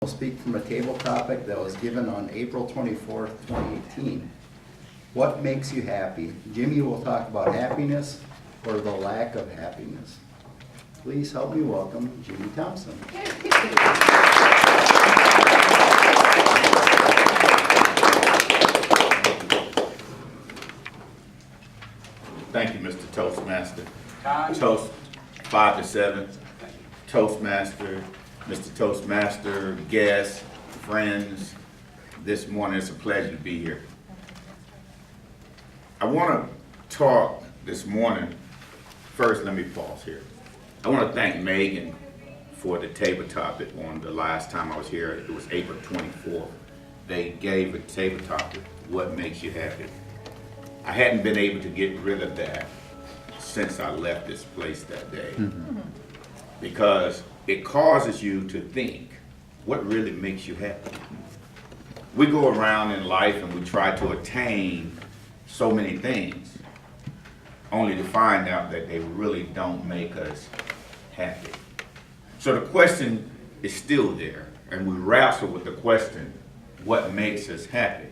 will speak from a table topic that was given on April 24th, 2018. What makes you happy? Jimmy will talk about happiness or the lack of happiness. Please help me welcome Jimmy Thompson. Thank you, Mr. Toastmaster. Toast 5 to 7. Toastmaster, Mr. Toastmaster, guests, friends. This morning it's a pleasure to be here. I want to talk this morning. First, let me pause here. I want to thank Megan for the table topic on the last time I was here. It was April 24th. They gave a table topic, what makes you happy? I hadn't been able to get rid of that since I left this place that day. Because it causes you to think, what really makes you happy? We go around in life and we try to attain so many things, only to find out that they really don't make us happy. So the question is still there, and we wrestle with the question, what makes us happy?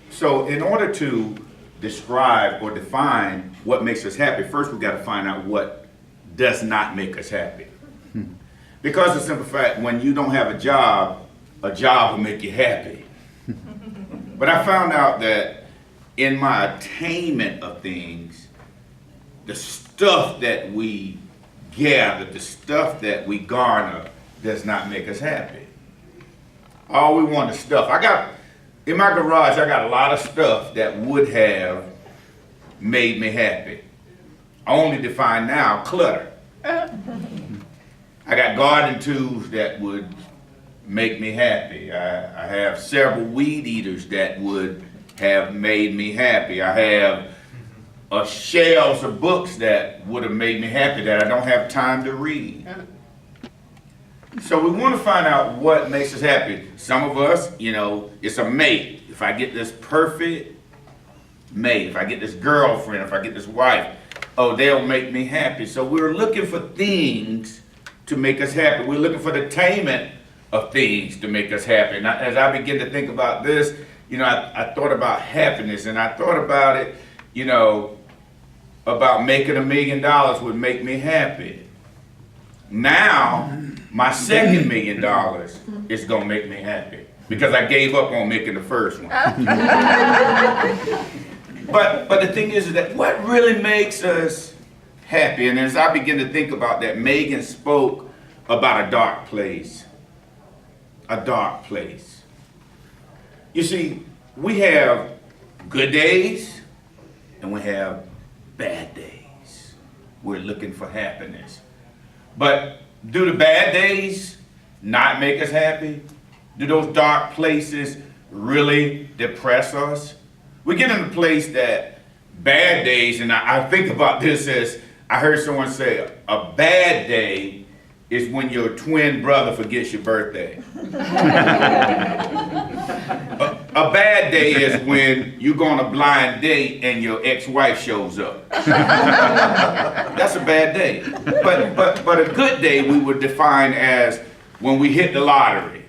So in order to describe or define what makes us happy, first we've got to find out what does not make us happy. Because of the simple fact, when you don't have a job will make you happy. But I found out that in my attainment of things, the stuff that we gather, the stuff that we garner does not make us happy. All we want is stuff. In my garage, I got a lot of stuff that would have made me happy. I only define now clutter. I got garden tools that would make me happy. I have several weed eaters that would have made me happy. I have shelves of books that would have made me happy that I don't have time to read. So we want to find out what makes us happy. Some of us, it's a mate. If I get this perfect mate, if I get this girlfriend, if I get this wife, they'll make me happy. So we're looking for things to make us happy. We're looking for the attainment of things to make us happy. And as I begin to think about this, I thought about happiness, and I thought about it, about making $1 million would make me happy. Now, my second $1 million is gonna make me happy because I gave up on making the first one. But the thing is that what really makes us happy, and as I begin to think about that, Megan spoke about a dark place. A dark place. You see, we have good days and we have bad days. We're looking for happiness. But do the bad days not make us happy? Do those dark places really depress us? We get in a place that bad days, and I think about this as I heard someone say, a bad day is when your twin brother forgets your birthday. A bad day is when you go on a blind date and your ex-wife shows up. That's a bad day. But a good day we would define as when we hit the lottery.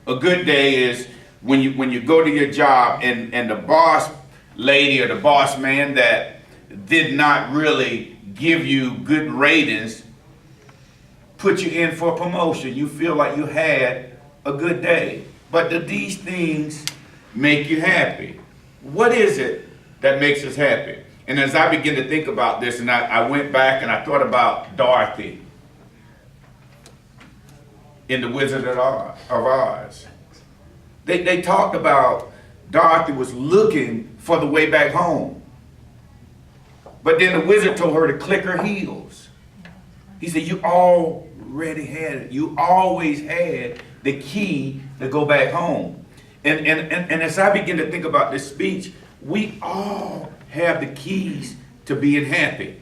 A good day is when you go to your job and the boss lady or the boss man that did not really give you good ratings put you in for a promotion. You feel like you had a good day. But do these things make you happy? What is it that makes us happy? And as I begin to think about this, and I went back and I thought about Dorothy in The Wizard of Oz. They talked about Dorothy was looking for the way back home. But then the wizard told her to click her heels. He said, you already had it. You always had the key to go back home. And as I begin to think about this speech, we all have the keys to being happy.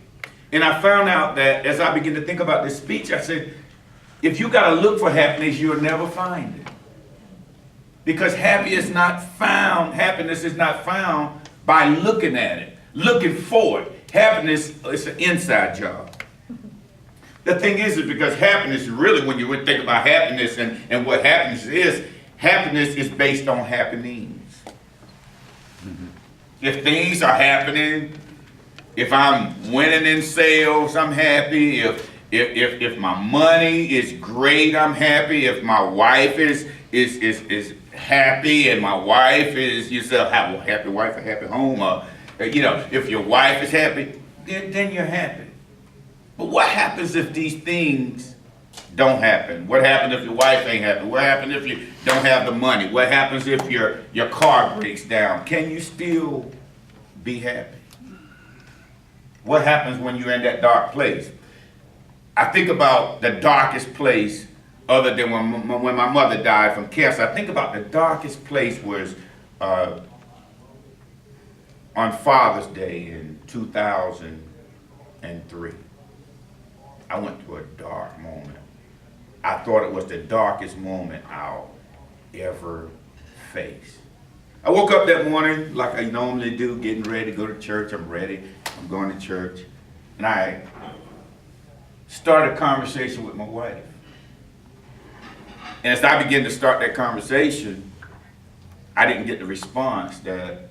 And I found out that as I begin to think about this speech, I said, if you got to look for happiness, you'll never find it. Because happiness is not found by looking at it, looking for it. Happiness is an inside job. The thing is because happiness, really, when you would think about happiness and what happiness is based on happenings. If things are happening, if I'm winning in sales, I'm happy. If my money is great, I'm happy. If my wife is happy and my wife is, you say, have a happy wife, a happy home, if your wife is happy, then you're happy. But what happens if these things don't happen? What happens if your wife ain't happy? What happens if you don't have the money? What happens if your car breaks down? Can you still be happy? What happens when you're in that dark place? I think about the darkest place, other than when my mother died from cancer. I think about the darkest place was on Father's Day in 2003. I went through a dark moment. I thought it was the darkest moment I'll ever face. I woke up that morning like I normally do, getting ready to go to church. I'm ready. I'm going to church. And I started a conversation with my wife. And as I began to start that conversation, I didn't get the response that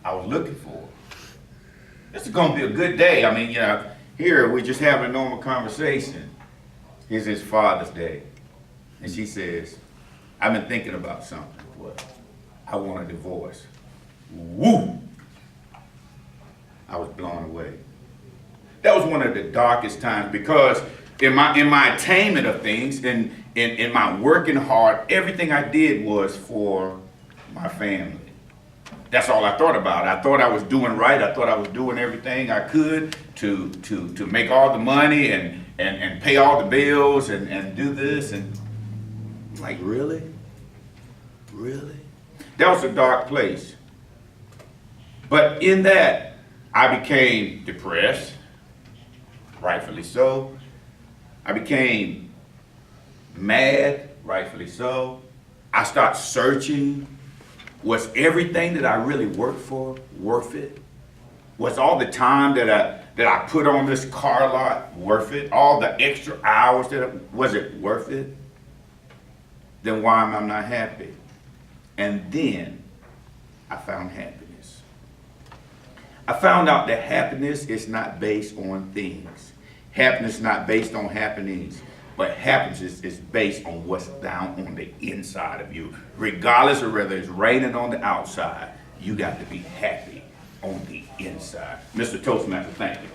I was looking for. This is going to be a good day. I mean, here we're just having a normal conversation. Here's his Father's Day. And she says, I've been thinking about something. What? I want a divorce. Woo! I was blown away. That was one of the darkest times because in my attainment of things, in my working hard, everything I did was for my family. That's all I thought about. I thought I was doing right. I thought I was doing everything I could to make all the money and pay all the bills and do this. And I'm like, really? Really? That was a dark place. But in that, I became depressed, rightfully so. I became mad, rightfully so. I started searching. Was everything that I really worked for worth it? Was all the time that I put on this car lot worth it? All the extra hours was it worth it? Then why am I not happy? And then I found happiness. I found out that happiness is not based on things. Happiness is not based on happenings. But happiness is based on what's down on the inside of you. Regardless of whether it's raining on the outside, you got to be happy on the inside. Mr. Toastmaster, thank you.